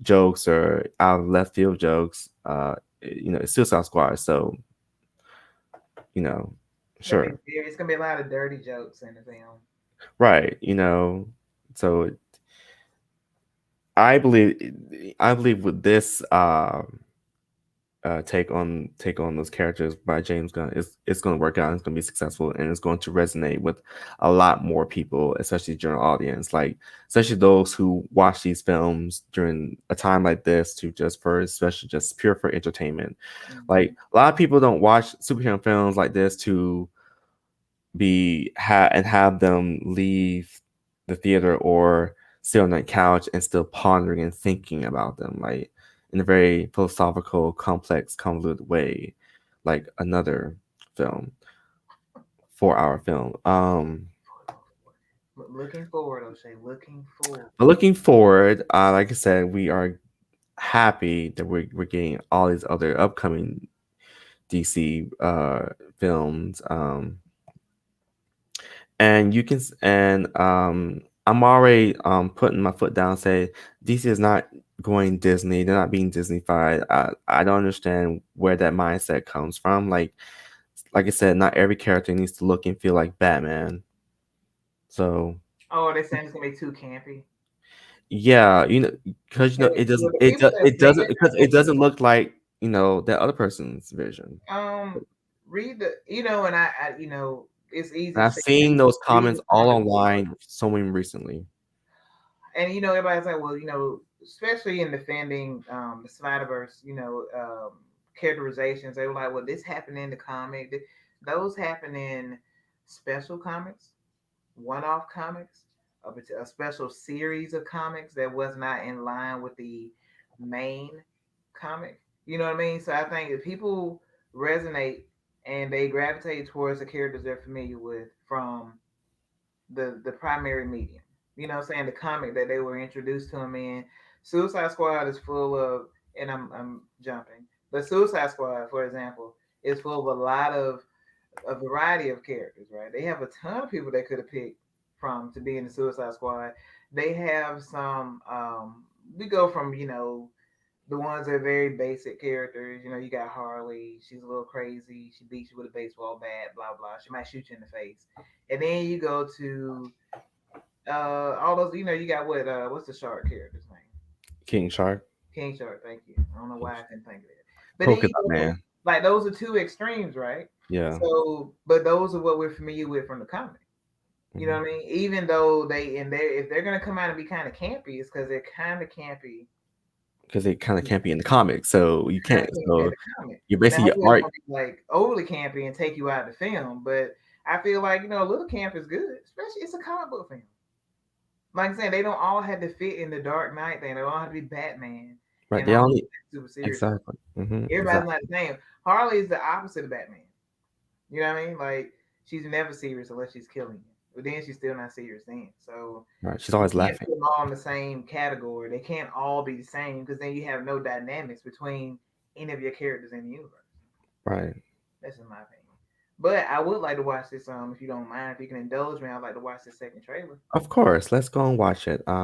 jokes or out of left field jokes. It's Suicide Squad, so you know, it's gonna be sure, it's gonna be a lot of dirty jokes in the film. right? So I believe I believe with this take on those characters by James Gunn, it's going to work out. And it's going to be successful, and it's going to resonate with a lot more people, especially general audience, like especially those who watch these films during a time like this especially just pure for entertainment. Hmm. Like a lot of people don't watch superhero films like this to have them leave the theater or sit on that couch and still pondering and thinking about them. Like in a very philosophical, complex, convoluted way, like another film, 4-hour film. Looking forward, O'Shea. Looking forward. But looking forward, like I said, we are happy that we're getting all these other upcoming DC films. And you can and I'm already putting my foot down. Say DC is not going Disney. They're not being Disneyfied. I don't understand where that mindset comes from. Like I said, not every character needs to look and feel like Batman. So Oh, they're saying it's gonna be too campy. yeah, because And the people that's it saying doesn't, it, because I it think, doesn't look like that other person's vision. read the, and it's easy And to I've say, seen those read the comments all comic book. online so many recently. And everybody's like, well, especially in defending the Snyderverse, characterizations, they were like, well, this happened in the comic. Those happen in special comics, one-off comics, a special series of comics that was not in line with the main comic. You know what I mean? So I think if people resonate and they gravitate towards the characters they're familiar with from the primary medium. You know what I'm saying? The comic that they were introduced to him in. Suicide Squad is full of, and I'm jumping, but Suicide Squad, for example, is full of a lot of a variety of characters, right? They have a ton of people they could have picked from to be in the Suicide Squad. They have some. We go from the ones that are very basic characters. You got Harley. She's a little crazy. She beats you with a baseball bat. Blah blah. She might shoot you in the face. And then you go to all those. You got what's the shark character's name? King Shark, King Shark. Thank you. I don't know why I couldn't think of it. But then Polka you Dot go Man. like those are two extremes, right? Yeah. So, but those are what we're familiar with from the comic. You know Mhm. what I mean? Even though if they're gonna come out and be kind of campy, it's because they're kind of campy. Because they kind of can't be in the comics, so you Kind can't. of campy at So the comic. you're Now, basically your hopefully, they art. won't be like overly campy and take you out of the film. But I feel like a little camp is good, especially it's a comic book film. Like I'm saying, they don't all have to fit in the Dark Knight thing. They don't have to be Batman Right. and They all only super serious. exactly. Everybody's Exactly. not the same. Harley is the opposite of Batman. You know what I mean? Like she's never serious unless she's killing you. But then she's still not serious then. So Right. She's you always can't laughing. put them all in the same category. They can't all be the same because then you have no dynamics between any of your characters in the universe. Right. That's in my opinion. But I would like to watch this. If you don't mind, if you can indulge me, I'd like to watch the second trailer. Of course. Let's go and watch it. But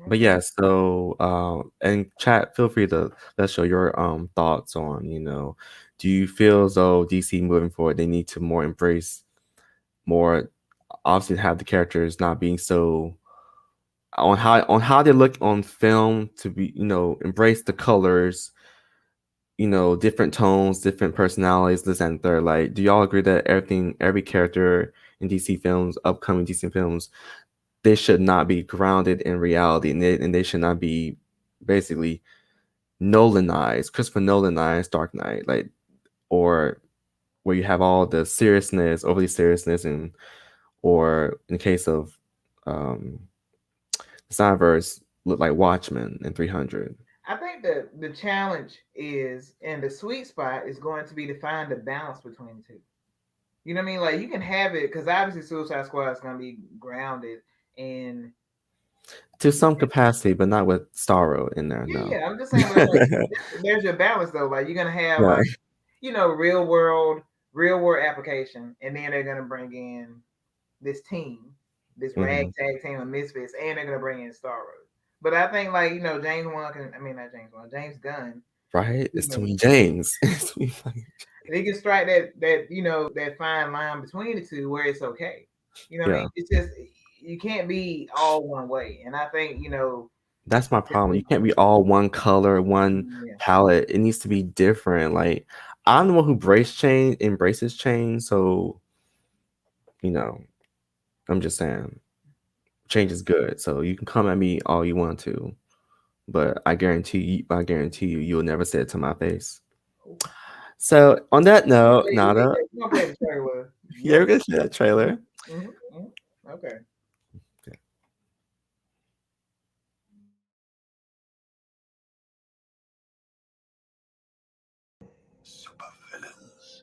Okay. yeah. So, and chat. Feel free to let's show your thoughts on. Do you feel as though DC moving forward they need to more embrace more, obviously have the characters not being so on how they look on film to be embrace the colors, different tones, different personalities, this and third. Like, do y'all agree that every character in DC films, upcoming DC films, they should not be grounded in reality, and they should not be basically Nolanized, Christopher Nolanized Dark Knight, like, or where you have all the seriousness, overly seriousness, and or in the case of um Cyberse look like Watchmen and 300. I think the challenge is, and the sweet spot is going to be to find the balance between the two. You know what I mean? Like you can have it because obviously Suicide Squad is going to be grounded in. To some capacity, but not with Starro in there, Yeah, no. yeah. I'm just saying, but like, there's your balance though. Like you're gonna have Right. real world application, and then they're gonna bring in this team, this Mhm. ragtag team of misfits, and they're gonna bring in Star Road. But I think James Wan can, I mean not James Wan, James Gunn, Right? you It's too know, many James. It's too many fucking they can strike that fine line between the two where it's okay. You know what I mean? yeah. It's just you can't be all one way, and I think That's my problem. You can't be all one color, one yeah. palette. It needs to be different. Like, I'm the one who embraces change, so, you know, I'm just saying, change is good. So you can come at me all you want to, but I guarantee you, you'll never say it to my face. So on that note, Nada, We're gonna play the trailer. yeah, we're Yep. gonna see that trailer. Okay. Supervillains.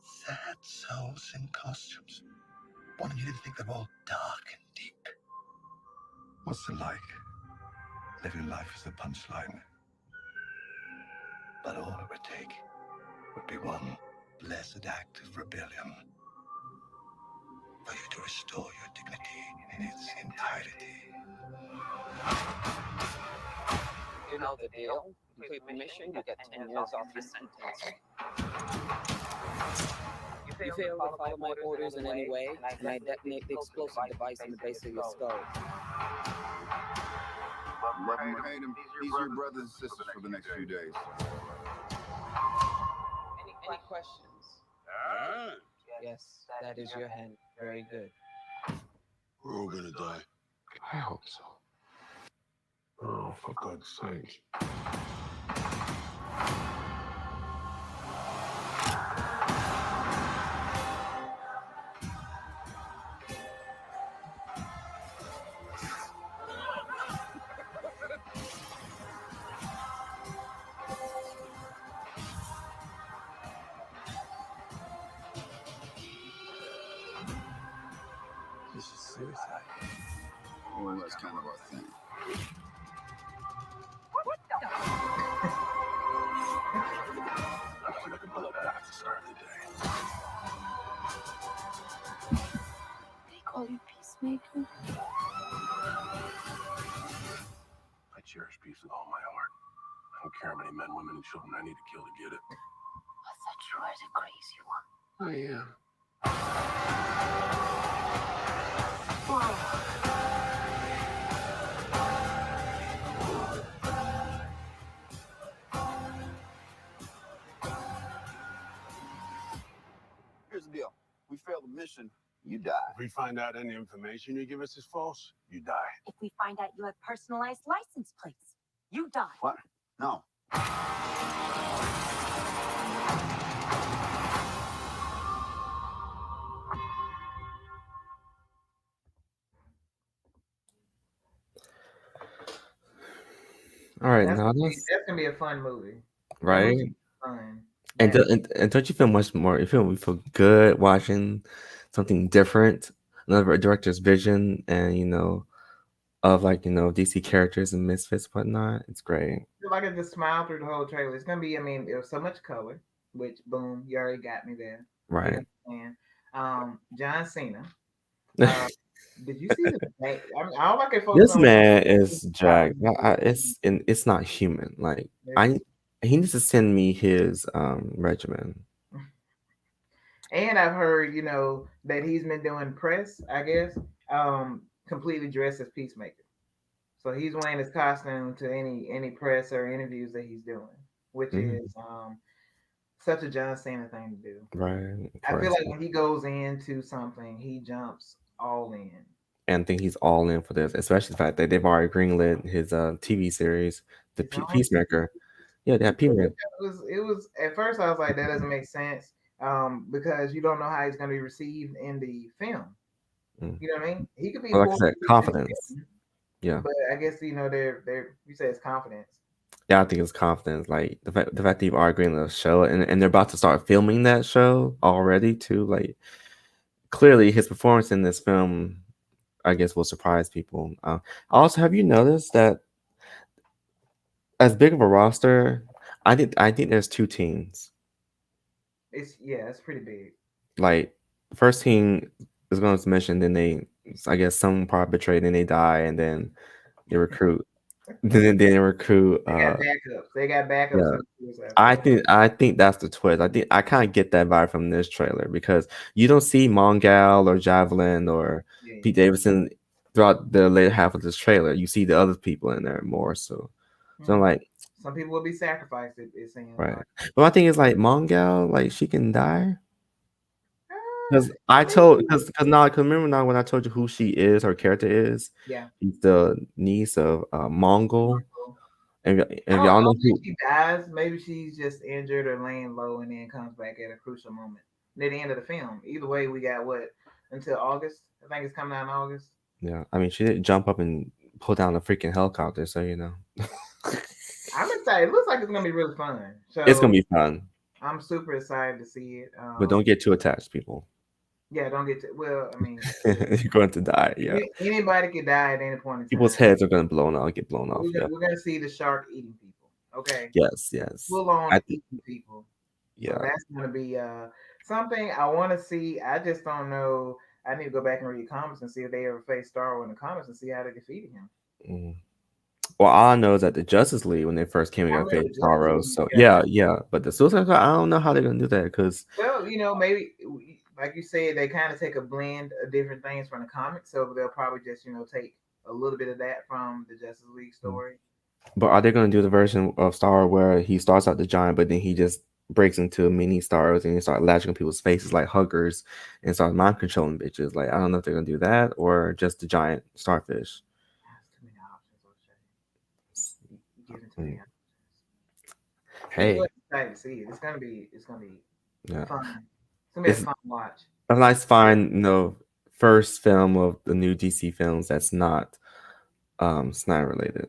Sad souls in costumes. Wanting you to think they're all dark and deep. What's it like? Living life as a punchline. But all it would take would be one blessed act of rebellion for you to restore your dignity in its entirety. You know the deal. Complete the mission, you get 10 years off your sentence. You fail to follow my orders in any way, and I detonate the explosive device in the base of your skull. Love him or hate him, these are your brothers and sisters for the next few days. Any questions? Yes, that is your hand. Very good. We're all gonna die. I hope so. Oh, for God's sake. This is suicide. Well, that's kind of our thing. I feel like a bloodbath at the start of the day. They call you Peacemaker? I cherish peace with all my heart. I don't care how many men, women, and children I need to kill to get it. I thought you were the crazy one. I am. Here's the deal. We fail the mission, you die. If we find out any information you give us is false, you die. If we find out you have personalized license plates, you die. What? No. All right, That's now that's gonna be a fun movie. That right. movie's fun. And, Yeah. and don't you feel much more? We feel good watching something different, another director's vision, and of DC characters and misfits, whatnot. It's great. I feel like I just smiled through the whole trailer. It's gonna be. I mean, there's so much color, which boom, you already got me there. Right. And John Cena. Did you see the? I mean, all I can focus This on man is jacked. It's not human. Like he needs to send me his regimen. And I've heard, that he's been doing press, I guess, completely dressed as Peacemaker. So he's wearing his costume to any press or interviews that he's doing, which is such a John Cena thing to do. Right. I feel like when he goes into something, he jumps all in. And I think he's all in for this, especially the fact that they've already greenlit his TV series, The Peacemaker. Yeah, they have Peacemaker. It was at first I was like, that doesn't make sense, because you don't know how he's going to be received in the film. You know what I mean? He could be like I said, confidence. Yeah, but I guess they're you say it's confidence. Yeah, I think it's confidence. Like the fact that you've already greenlit the show, and they're about to start filming that show already too. Like clearly, his performance in this film, I guess, will surprise people. Also, have you noticed that as big of a roster, I think there's two teams. It's pretty big. Like the first team is going to mission, then I guess some part betrayed, then they die, and then they recruit. then they recruit. They got backups. Yeah. I think that's the twist. I kind of get that vibe from this trailer because you don't see Mongal or Javelin or Pete Davidson throughout the later half of this trailer. You see the other people in there more. So I'm like, some people will be sacrificed. It seems right. But my thing is like Mongal, like she can die. Because remember now when I told you who she is, her character is. Yeah. She's the niece of Mongol. And y'all know who she dies, maybe she's just injured or laying low and then comes back at a crucial moment near the end of the film. Either way, we got until August. I think it's coming out in August. Yeah, I mean she didn't jump up and pull down a freaking helicopter, so I'm excited. It looks like it's gonna be really fun. It's gonna So be fun, I'm super excited to see it. but don't get too attached, people. Yeah, don't get to. Well, I mean, You're going to die. Yeah, anybody could die at any point in people's time. heads are gonna blown out, get blown off. Yeah. We're gonna see the shark eating people. Okay, Yes. Yes. full on I think. eating people. So Yeah. that's gonna be something I want to see. I just don't know. I need to go back and read comics and see if they ever faced Starro in the comics and see how they defeated him. Mm. Well, all I know is that the Justice League, when they first came I together, remember faced Justice Starro. League. So Yeah. yeah. But the Suicide Squad, I don't know how they're gonna do that because Well, maybe like you said, they kind of take a blend of different things from the comics, so they'll probably just take a little bit of that from the Justice League story. But are they going to do the version of Star where he starts out the giant, but then he just breaks into mini stars and he starts latching on people's faces like huggers and starts mind controlling bitches? Like I don't know if they're going to do that or just the giant starfish. That's too many options, Oshay. You giving too many Mm. options. Hey, Anyway, excited to see it. It's gonna be yeah, fun. It's gonna be a it's fun watch. a nice, fine, first film of the new DC films that's not Snyder related.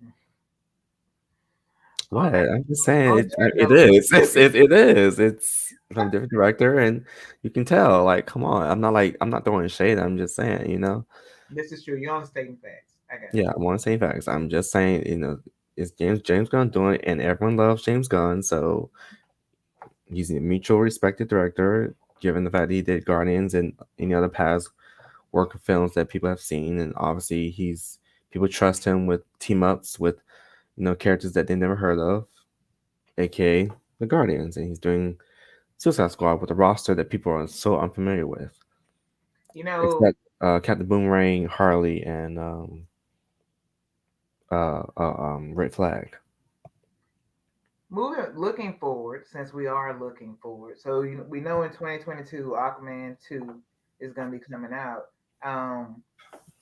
On What? that, I'm just on saying that it note, is. It is. It's from a different director, and you can tell. Like, come on. I'm not throwing shade. I'm just saying. this is true. You're only stating facts. I got Yeah, I want to say facts. I'm just saying. It's James Gunn doing it, and everyone loves James Gunn, so he's a mutual respected director. Given the fact that he did Guardians and any other past work of films that people have seen, and obviously people trust him with team ups with characters that they never heard of, aka the Guardians, and he's doing Suicide Squad with a roster that people are so unfamiliar with, you. You know, except Captain Boomerang, Harley, and Red Flag. looking forward, since we are looking forward. So we know in 2022, Aquaman 2 is gonna be coming out. Um,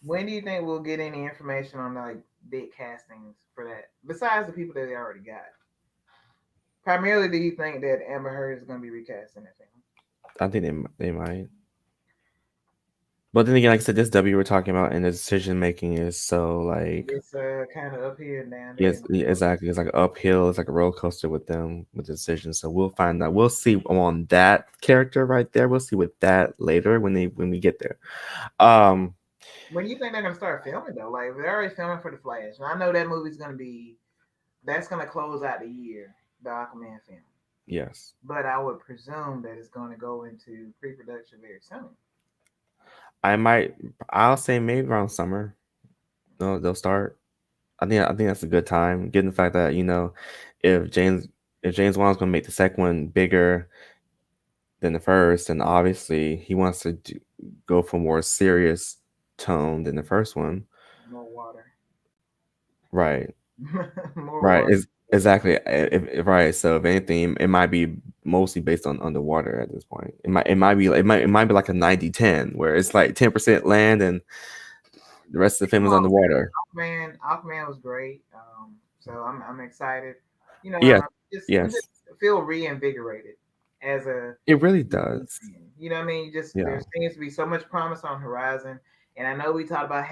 when do you think we'll get any information on like big castings for that? Besides the people that they already got. Primarily, do you think that Amber Heard is gonna be recast in that film? I think they might. But then again, like I said, this W we're talking about and the decision making is so like It's kind of up here and down there. yes, yeah, exactly. It's like uphill. It's like a roller coaster with them with decisions. So we'll find out. We'll see on that character right there. We'll see with that later when we get there. Um, When you think they're gonna start filming though? Like they're already filming for the Flash. And I know that movie's gonna be that's gonna close out the year, the Aquaman film. yes, But I would presume that it's gonna go into pre-production very soon. I might. I'll say maybe around summer. No, they'll start. I think that's a good time, given the fact that if James if James Wan's gonna make the second one bigger than the first, and obviously he wants to go for more serious tone than the first one. More water. Right. More Right. water. Exactly. Right. So if anything, it might be mostly based on underwater at this point. It might be like a 90-10 where it's like 10% land and the rest of the film is underwater. Aquaman was great. So I'm excited. Yeah. You Yes. just feel reinvigorated as a It really does. You know what I mean? Just Yeah. there seems to be so much promise on the horizon, and I know we talked about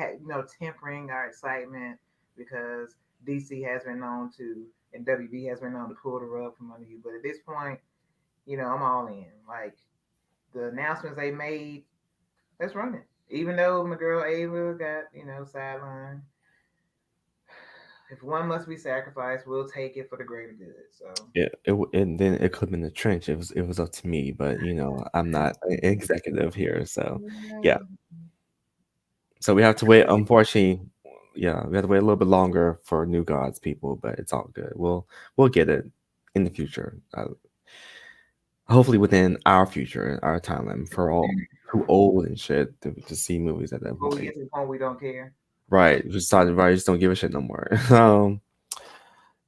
tempering our excitement because DC has been known to and WB has been known to pull the rug from under you. But at this point, I'm all in. Like the announcements they made, let's run it. Even though my girl Ava got sidelined, if one must be sacrificed, we'll take it for the greater good. So And then it could have been the trench. It was up to me, but I'm not an executive here, so yeah. So we have to wait. Unfortunately, yeah, we have to wait a little bit longer for New Gods people, but it's all good. We'll get it in the future. Hopefully within our future, our timeline. For all too old and shit to see movies at that before we point. get to the point we don't care. Right. Just don't give a shit no more.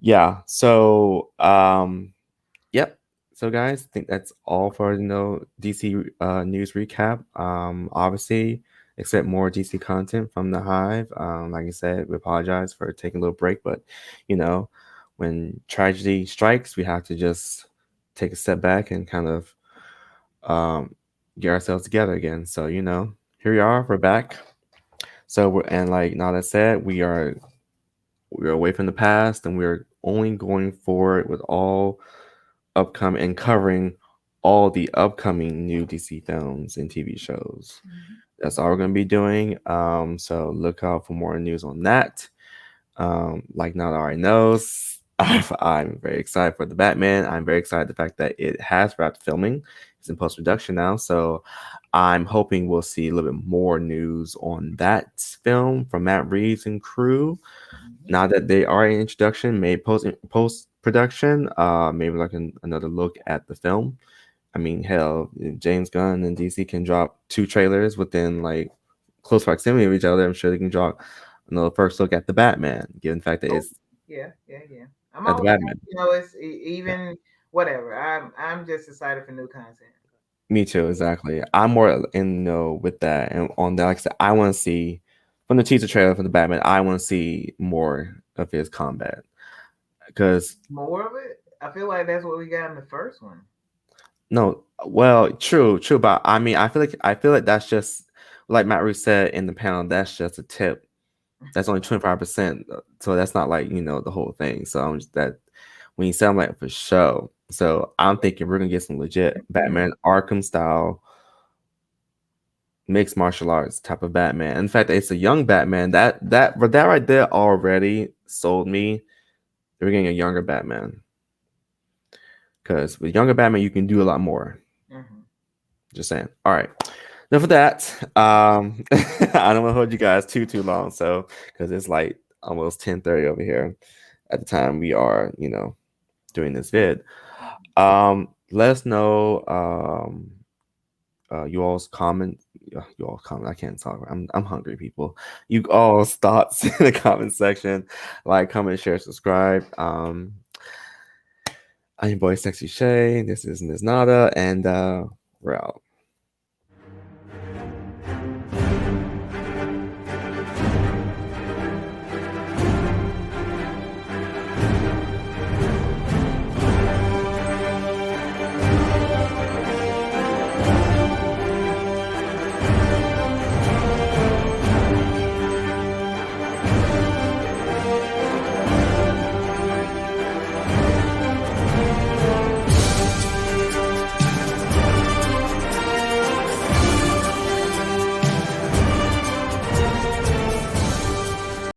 Yeah. So yep. So guys, I think that's all for DC news recap. Obviously expect more DC content from the Hive. Like I said, we apologize for taking a little break, but when tragedy strikes, we have to just take a step back and kind of get ourselves together again. So here we are, we're back. So and like Nata said, we're away from the past and we're only going forward with all upcoming and covering all the upcoming new DC films and TV shows. That's all we're going to be doing. So look out for more news on that. Like Nata already knows, I'm very excited for the Batman. I'm very excited the fact that it has wrapped filming. It's in post production now, so I'm hoping we'll see a little bit more news on that film from Matt Reeves and crew. Now that they are in introduction, maybe post production, maybe like another look at the film. I mean, hell, if James Gunn and DC can drop 2 trailers within like close proximity of each other, I'm sure they can drop another first look at the Batman, given the fact that it's Yeah. I'm at the always, Batman. it's even whatever. I'm just excited for new content. Me too, exactly. I'm more in know with that, and on that, like I said, I want to see from the teaser trailer for the Batman. I want to see more of his combat because More of it. I feel like that's what we got in the first one. no, well, true, but I mean, I feel like that's just like Matt Reeves said in the panel. That's just a tip. That's only 25%, so that's not like the whole thing. So I'm just that when you sound like for show. So I'm thinking we're gonna get some legit Batman Arkham style mixed martial arts type of Batman. In fact, it's a young Batman. That right there already sold me. We're getting a younger Batman. Because with younger Batman, you can do a lot more. Just saying. All right. Enough of that. I don't want to hold you guys too long. So because it's like almost 10:30 over here at the time we are, doing this vid. Let us know you all's comment. You all comment. I can't talk. I'm hungry, people. You all's thoughts in the comment section. Like, comment, share, subscribe. I'm your boy Sexy Shay. This is Ms. Nata, and we're out.